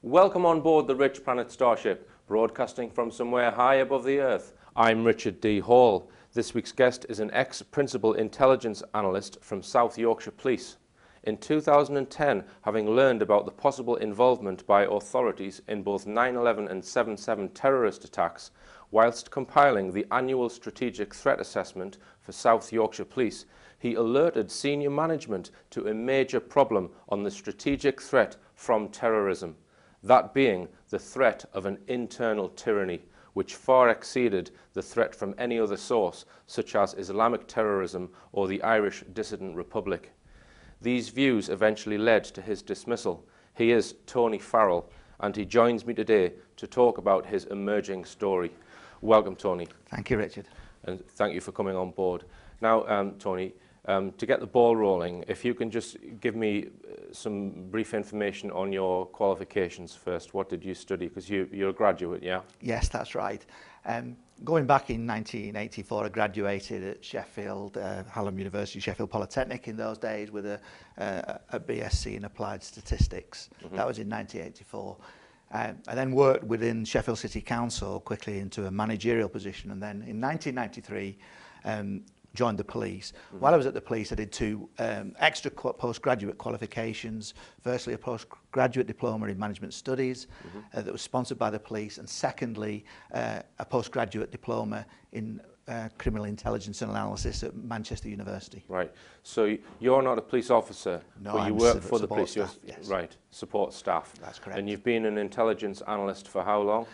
Welcome on board the Rich Planet Starship, broadcasting from somewhere high above the Earth. I'm Richard D. Hall. This week's guest is an ex-principal intelligence analyst from South Yorkshire Police. In 2010, having learned about the possible involvement by authorities in both 9/11 and 7/7 terrorist attacks, whilst compiling the annual strategic threat assessment for South Yorkshire Police, he alerted senior management to a major problem on the strategic threat from terrorism. That being the threat of an internal tyranny, which far exceeded the threat from any other source, such as Islamic terrorism or the Irish Dissident Republic. These views eventually led to his dismissal. He is Tony Farrell, and he joins me today to talk about his emerging story. Welcome, Tony. Thank you, Richard. And thank you for coming on board. Now, Tony, to get the ball rolling, if you can just give me some brief information on your qualifications first. What did you study? Because you're a graduate, yeah? Yes, that's right. Going back in 1984, I graduated at Sheffield, Hallam University, Sheffield Polytechnic in those days with a BSc in Applied Statistics. Mm-hmm. That was in 1984. I then worked within Sheffield City Council quickly into a managerial position, and then in 1993 joined the police. Mm-hmm. While I was at the police, I did two extra postgraduate qualifications. Firstly, a postgraduate diploma in management studies that was sponsored by the police, and secondly, a postgraduate diploma in criminal intelligence and analysis at Manchester University. Right. So you're not a police officer, no, but you work for the police. Staff, yes. Right. Support staff. That's correct. And you've been an intelligence analyst for how long?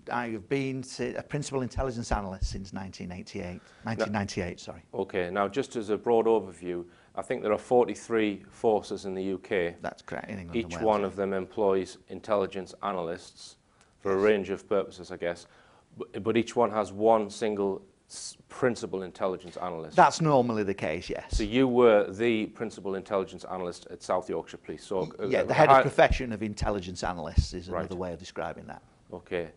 I've been a principal intelligence analyst since 1998, sorry. Okay, now just as a broad overview, I think there are 43 forces in the UK. That's correct, in England Each and Wales, one of them employs intelligence analysts for a range of purposes, I guess, but each one has one single principal intelligence analyst. That's normally the case, yes. So you were the principal intelligence analyst at South Yorkshire Police. So yeah, the head of profession of intelligence analysts is another way of describing that. Okay.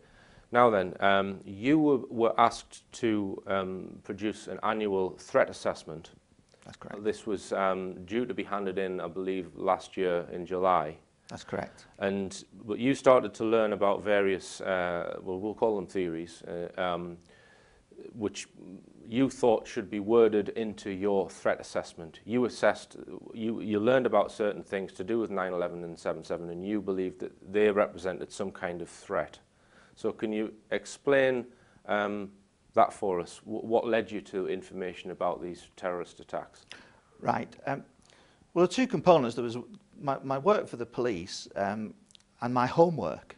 Now then, you were asked to produce an annual threat assessment. That's correct. This was due to be handed in, I believe, last year in July. That's correct. But you started to learn about various, we'll call them theories, which you thought should be worded into your threat assessment. You assessed, you learned about certain things to do with 9/11 and 7/7, and you believed that they represented some kind of threat. So can you explain that for us? What led you to information about these terrorist attacks? Right. Well, there are two components. There was my work for the police and my homework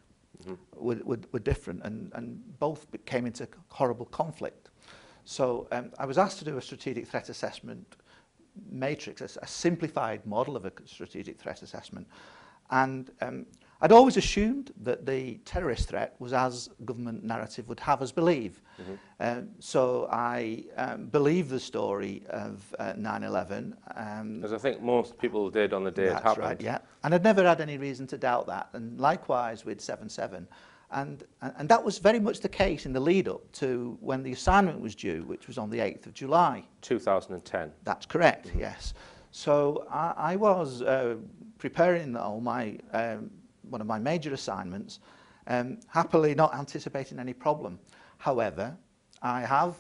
were different, and both came into horrible conflict. So I was asked to do a strategic threat assessment matrix, a simplified model of a strategic threat assessment. And I'd always assumed that the terrorist threat was as government narrative would have us believe. So I believed the story of 9/11. As I think most people did on the day it happened. That's right, yeah. And I'd never had any reason to doubt that. And likewise with 7/7. And that was very much the case in the lead up to when the assignment was due, which was on the 8th of July. 2010. That's correct, yes. So I was preparing all my one of my major assignments, happily not anticipating any problem. However, I have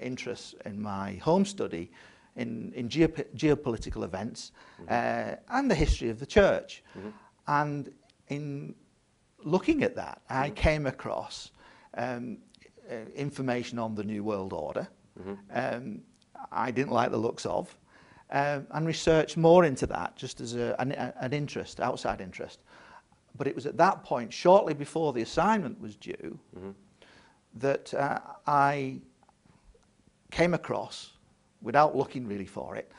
interests in my home study in geopolitical events and the history of the church. And in looking at that, I came across information on the New World Order. I didn't like the looks of, and researched more into that just as an interest, outside interest. But it was at that point, shortly before the assignment was due, that I came across, without looking really for it,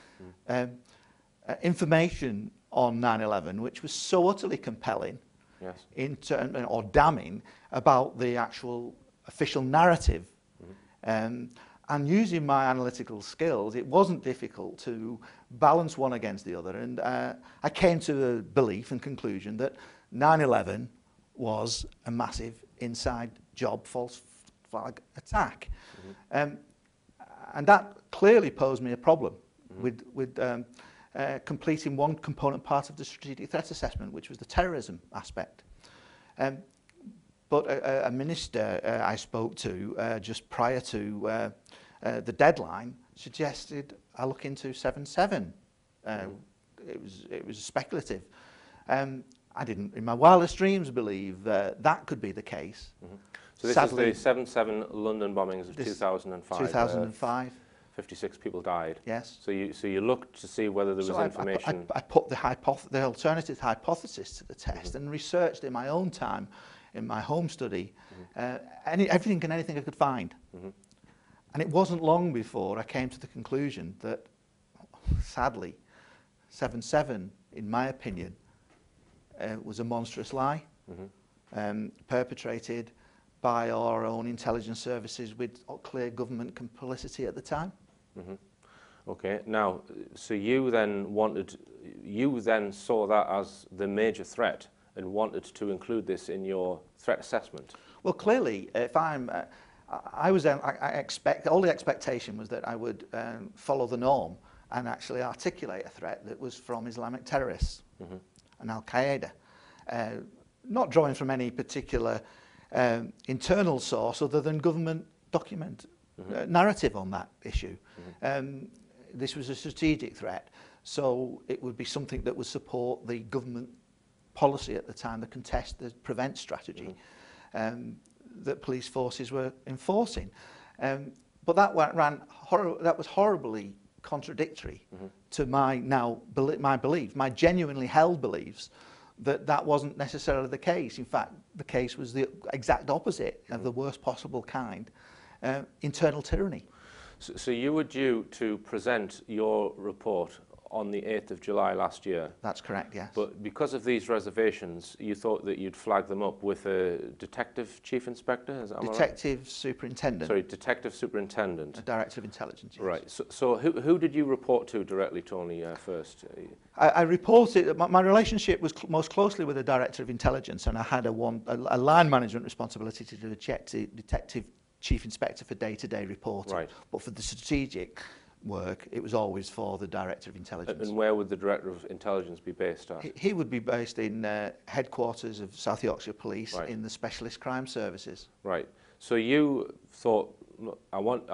information on 9/11, which was so utterly compelling Yes. Or damning about the actual official narrative. And using my analytical skills, it wasn't difficult to balance one against the other. And I came to the belief and conclusion that 9/11 was a massive inside job false flag attack. And that clearly posed me a problem with completing one component part of the strategic threat assessment, which was the terrorism aspect. But a minister I spoke to just prior to the deadline suggested I look into 7/7. It was speculative. I didn't, in my wildest dreams, believe that could be the case. So this Sadly, is the 7/7 London bombings of 2005. 2005. 56 people died. Yes. So you looked to see whether there was information. I put the alternative hypothesis to the test and researched in my own time, in my home study, everything and anything I could find. And it wasn't long before I came to the conclusion that, sadly, 7/7, in my opinion, was a monstrous lie, perpetrated by our own intelligence services with clear government complicity at the time. Okay. Now, so you then saw that as the major threat and wanted to include this in your threat assessment. Well, clearly, if all the expectation was that I would follow the norm and actually articulate a threat that was from Islamic terrorists and Al-Qaeda, not drawing from any particular internal source other than government document narrative on that issue. This was a strategic threat, so it would be something that would support the government policy at the time, the contest, the prevent strategy that police forces were enforcing. But that was horribly contradictory to my genuinely held beliefs that wasn't necessarily the case. In fact, the case was the exact opposite of the worst possible kind, internal tyranny. So you were due to present your report on the 8th of July last year. That's correct, yes. But because of these reservations, you thought that you'd flag them up with a detective chief inspector? Is that Detective superintendent. Sorry, detective superintendent. A director of intelligence, yes. Right. So who did you report to directly, Tony, first? I reported, my relationship was most closely with the director of intelligence, and I had a line management responsibility to do a detective chief inspector for day-to-day reporting. Right. But for the strategic work, it was always for the director of intelligence. And where would the director of intelligence be based at? He would be based in headquarters of South Yorkshire Police in the specialist crime services. Right. So you thought, look, I want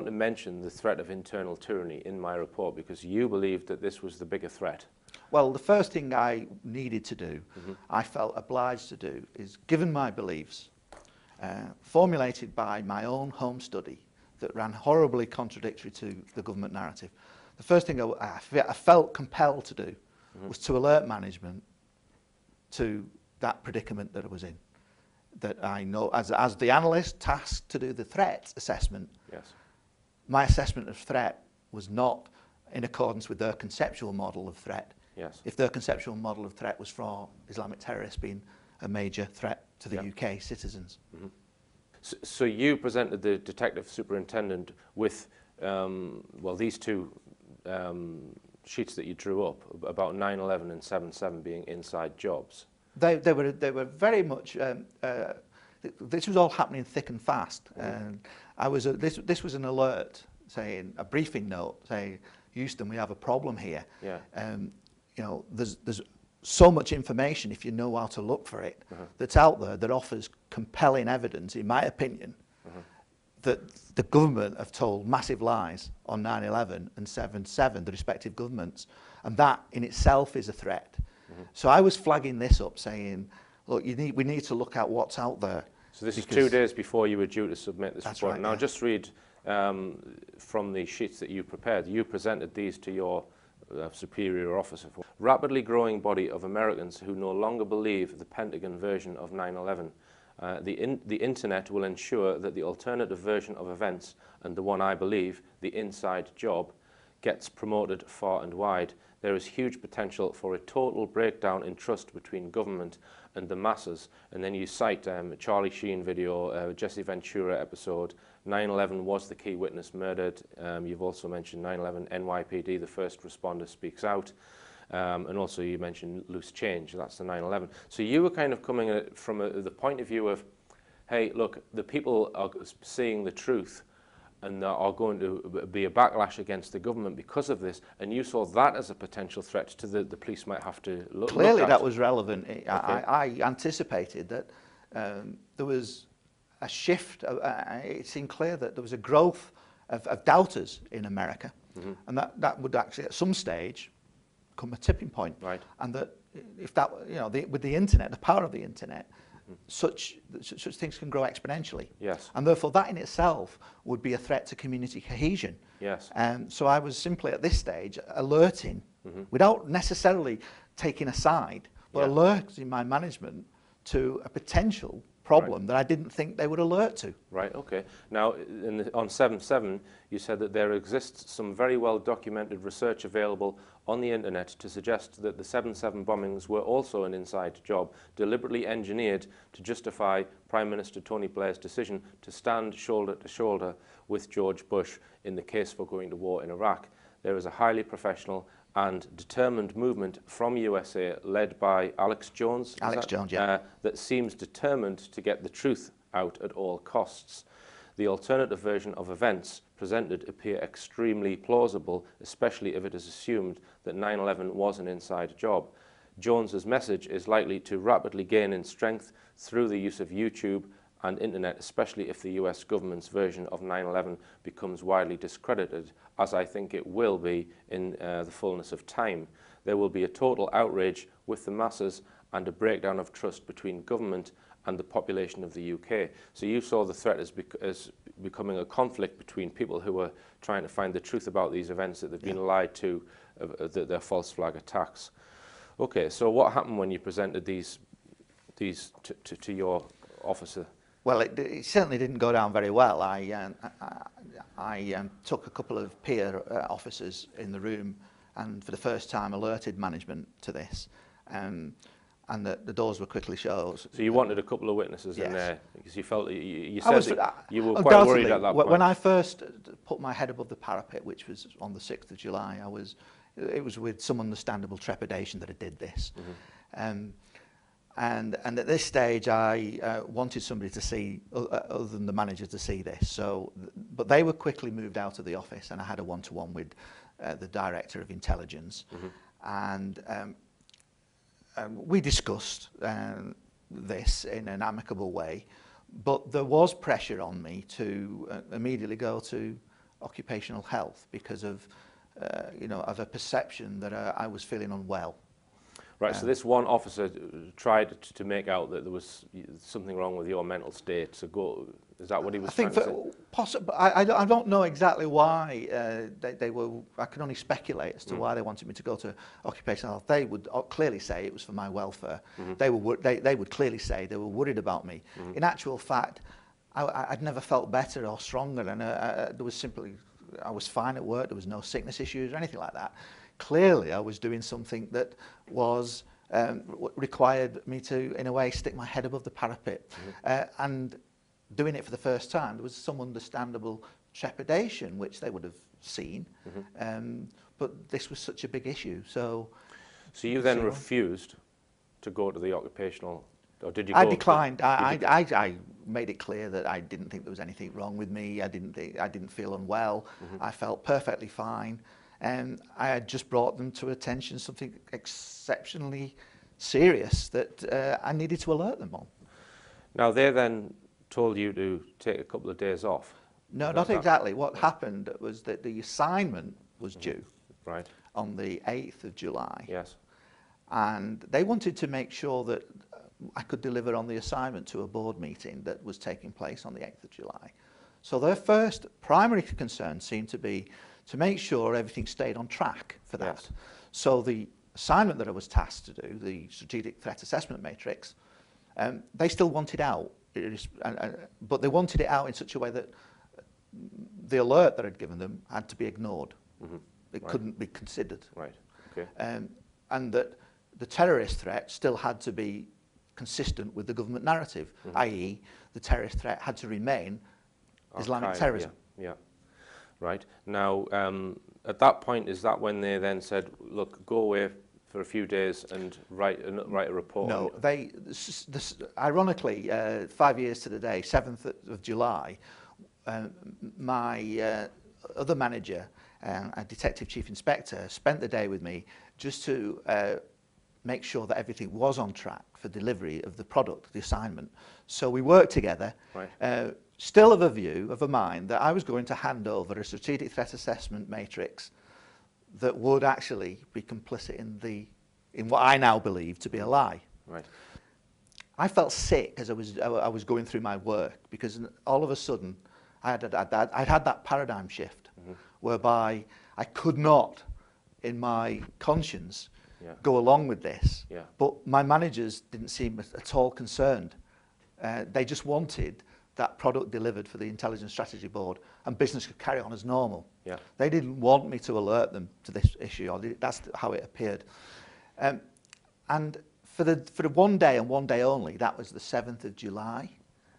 to mention the threat of internal tyranny in my report because you believed that this was the bigger threat. Well, the first thing I needed to do, I felt obliged to do, is given my beliefs, formulated by my own home study, that ran horribly contradictory to the government narrative. The first thing I felt compelled to do was to alert management to that predicament that I was in. That I know, as the analyst tasked to do the threat assessment, my assessment of threat was not in accordance with their conceptual model of threat. If their conceptual model of threat was for Islamic terrorists being a major threat to the UK citizens. So you presented the detective superintendent with, well, these two sheets that you drew up about 9/11 and 7/7 being inside jobs. They were very much. This was all happening thick and fast, and this was an alert, saying a briefing note, saying, Houston, we have a problem here. You know, there's so much information, if you know how to look for it, that's out there that offers compelling evidence, in my opinion, that the government have told massive lies on 9/11 and 7/7, the respective governments, and that in itself is a threat. So I was flagging this up, saying, look, we need to look at what's out there. So this is 2 days before you were due to submit this report. Right, now just read from the sheets that you prepared. You presented these to your superior officer. Rapidly growing body of Americans who no longer believe the Pentagon version of 9/11. The internet will ensure that the alternative version of events, and the one I believe, the inside job, gets promoted far and wide. there is huge potential for a total breakdown in trust between government and the masses. And then you cite a Charlie Sheen video, Jesse Ventura episode, 9/11 was the key witness murdered. You've also mentioned 9/11 NYPD, the first responder speaks out. And also you mentioned loose change, that's the 9/11. So you were kind of coming at it from the point of view of, hey, look, the people are seeing the truth and there are going to be a backlash against the government because of this, and you saw that as a potential threat to the police might have to look Clearly at. that was relevant. Okay. I anticipated that there was a shift. It seemed clear that there was a growth of doubters in America, and that would actually at some stage come a tipping point. Right. And that if that, with the internet, the power of the internet, such things can grow exponentially. Yes. And therefore that in itself would be a threat to community cohesion. Yes. So I was simply at this stage alerting, without necessarily taking a side, but alerting my management to a potential problem that I didn't think they would alert to. Right, okay. Now, on 7/7, you said that there exists some very well documented research available on the internet to suggest that the 7/7 bombings were also an inside job, deliberately engineered to justify Prime Minister Tony Blair's decision to stand shoulder to shoulder with George Bush in the case for going to war in Iraq. There is a highly professional and determined movement from USA led by Alex Jones. That seems determined to get the truth out at all costs. The alternative version of events presented appear extremely plausible, especially if it is assumed that 9/11 was an inside job. Jones's message is likely to rapidly gain in strength through the use of YouTube and internet, especially if the US government's version of 9/11 becomes widely discredited, as I think it will be in the fullness of time. There will be a total outrage with the masses and a breakdown of trust between government and the population of the UK. So you saw the threat as becoming a conflict between people who were trying to find the truth about these events that they've been lied to, their false flag attacks. Okay, so what happened when you presented these to your officer? Well, it certainly didn't go down very well. I took a couple of peer officers in the room and for the first time alerted management to this. And the doors were quickly shut. So you wanted a couple of witnesses in there because you felt you were quite undoubtedly worried at that point. When I first put my head above the parapet, which was on the 6th of July, it was with some understandable trepidation that I did this. And at this stage, I wanted somebody to see, other than the manager, to see this. So, but they were quickly moved out of the office, and I had a one-to-one with the director of intelligence, and we discussed this in an amicable way. But there was pressure on me to immediately go to occupational health because of a perception that I was feeling unwell. Right, so this one officer tried to make out that there was something wrong with your mental state. So is that what he was trying to say? Possibly. I don't know exactly why they were. I can only speculate as to why they wanted me to go to occupational health. They would clearly say it was for my welfare. They would clearly say they were worried about me. In actual fact, I'd never felt better or stronger, and I was fine at work. There was no sickness issues or anything like that. Clearly, I was doing something that was required me to, in a way, stick my head above the parapet. And doing it for the first time, there was some understandable trepidation, which they would have seen. But this was such a big issue. So you then refused to go to the occupational, or did you go? I declined. I made it clear that I didn't think there was anything wrong with me. I didn't feel unwell. I felt perfectly fine. And I had just brought them to attention something exceptionally serious that I needed to alert them on. Now, they then told you to take a couple of days off. No, not exactly. What happened was that the assignment was due on the 8th of July. Yes. And they wanted to make sure that I could deliver on the assignment to a board meeting that was taking place on the 8th of July. So their first primary concern seemed to be to make sure everything stayed on track for that. Yes. So the assignment that I was tasked to do, the Strategic Threat Assessment Matrix, they still wanted out, but they wanted it out in such a way that the alert that I'd given them had to be ignored. It couldn't be considered. Right. Okay. And that the terrorist threat still had to be consistent with the government narrative, i.e. the terrorist threat had to remain Islamic terrorism. Yeah. Right. Now, at that point, is that when they then said, look, go away for a few days and write a report? No, ironically, 5 years to the day, 7th of July, my other manager, a detective chief inspector, spent the day with me just to make sure that everything was on track for delivery of the product, the assignment. So we worked together, right. Still of a mind that I was going to hand over a strategic threat assessment matrix that would actually be complicit in what I now believe to be a lie. Right. I felt sick as I was going through my work, because all of a sudden I'd had that paradigm shift whereby I could not, in my conscience, go along with this. Yeah. But my managers didn't seem at all concerned. They just wanted that product delivered for the Intelligence Strategy Board and business could carry on as normal. Yeah. They didn't want me to alert them to this issue, or that's how it appeared. And for the one day and one day only, that was the 7th of July.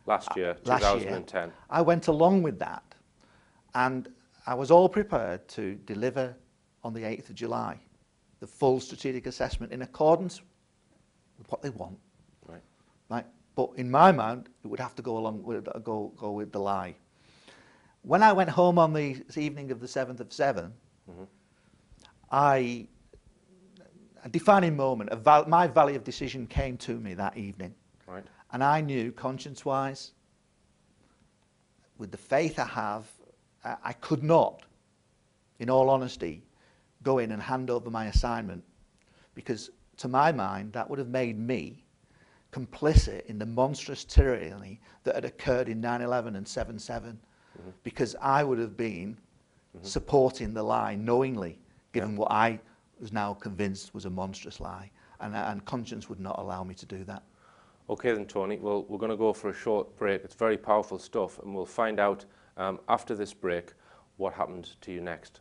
Last year, 2010. I went along with that, and I was all prepared to deliver on the 8th of July, the full strategic assessment in accordance with what they want. Right. Right. But in my mind, it would have to go along with go with the lie. When I went home on the evening of the 7th of 7, a defining moment, my valley of decision came to me that evening. Right. And I knew, conscience-wise, with the faith I have, I could not, in all honesty, go in and hand over my assignment, because to my mind, that would have made me complicit in the monstrous tyranny that had occurred in 9/11 and 7/7, because I would have been supporting the lie knowingly, given what I was now convinced was a monstrous lie, and conscience would not allow me to do that. Okay then, Tony, well, we're going to go for a short break. It's very powerful stuff, and we'll find out after this break what happened to you next.